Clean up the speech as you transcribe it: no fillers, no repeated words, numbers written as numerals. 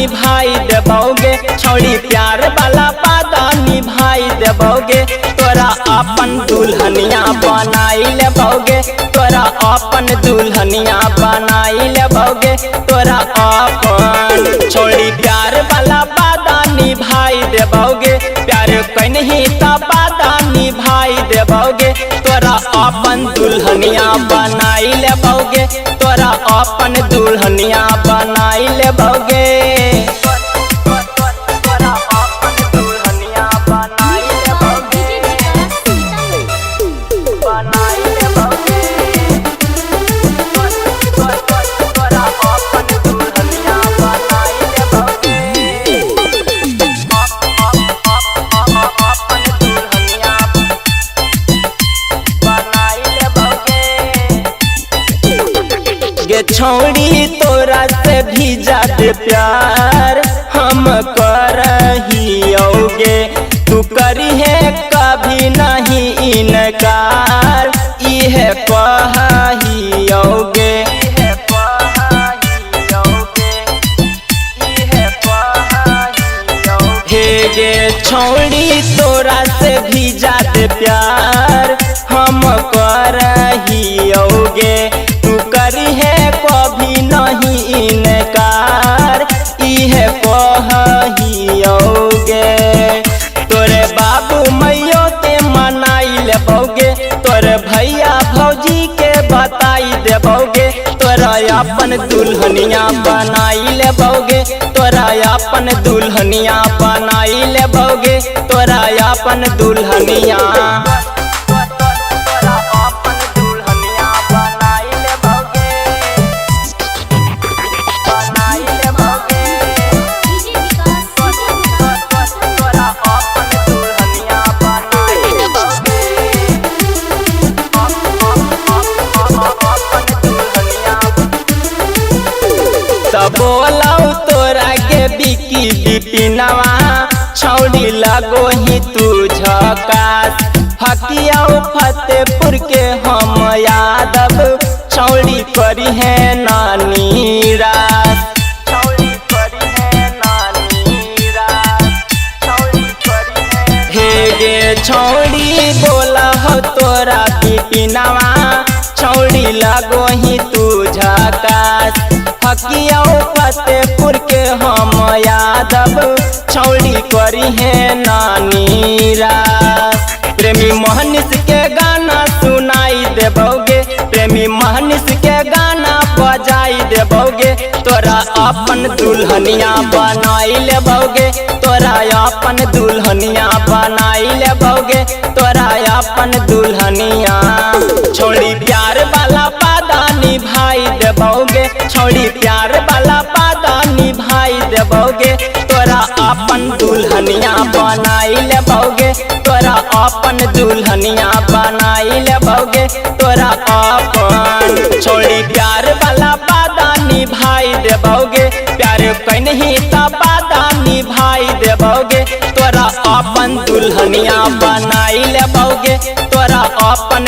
निभाई देबोगे, छोड़ी प्यार वाला वादा निभाई देबोगे, तोरा अपन दुल्हनिया बनाई लेबोगे, तोरा अपन दुल्हनिया बनाई लेबोगे, तोरा अपन छोड़ी प्यार वाला वादा निभाई देबोगे, प्यार कहीं तो वादा निभाई देबोगे, तोरा अपन दुल्हनिया बनाई लेबोगे, तोरा अपन दुल्हनिया बनाई लेबोगे। गे छोड़ी तोरा से भी ज्यादा प्यार हम करहियोगे, तू करी है कभी नहीं इनकार, इहे कहियोगे। हे गे छोड़ी तोरा से भी ज्यादा प्यार हम करहियोगे, तू करी है कभी नहीं इनकार, इहे कहियोगे। तोरे बाबू मैयो के मनाई लेबोगे, तोरे भैया भौजी के बताई देबोगे, तोरा अपन दुल्हनिया बनाई लेबोगे, तोरा अपन दुल्हनिया बनाई लेबोगे, तोरा अपन दुल्हनिया। बोलाऊ तोरा के बिकी बिपिनवा, छौड़ी लगो ही तू झकास, हकियाऊ फतेहपुर के हम यादव, छौड़ी करी है नानी रास, हे गे छौड़ी बोला हो तोरा बिपिनवा, छौड़ी लगो ही तू झकास, हकियाऊ फतेहपुर के हम यादव, छौड़ी करी है नानी रास। प्रेमी मोहनिस के गाना सुनाई देबोगे, प्रेमी मोहनिस के गाना बजाई देबोगे, तोरा अपन दुल्हनिया बनाई लेबोगे, तोरा अपन दुल्हनिया बनाई लेबोगे, तोरा अपन दुल्हनिया। छोड़ी प्यार वाला वादा निभाई देबोगे, छोड़ी प्यार वाला वादा निभाई देबोगे, तोरा अपन दुल्हनिया बनाई लेबोगे, तोरा अपन दुल्हनिया बनाई लेबोगे, तोरा अपन छोड़ी प्यार वाला वादा निभाई देबोगे, प्यार कहीं तो वादा निभाई देबोगे, तोरा अपन दुल्हनिया बनाई लेबोगे, तोरा अपन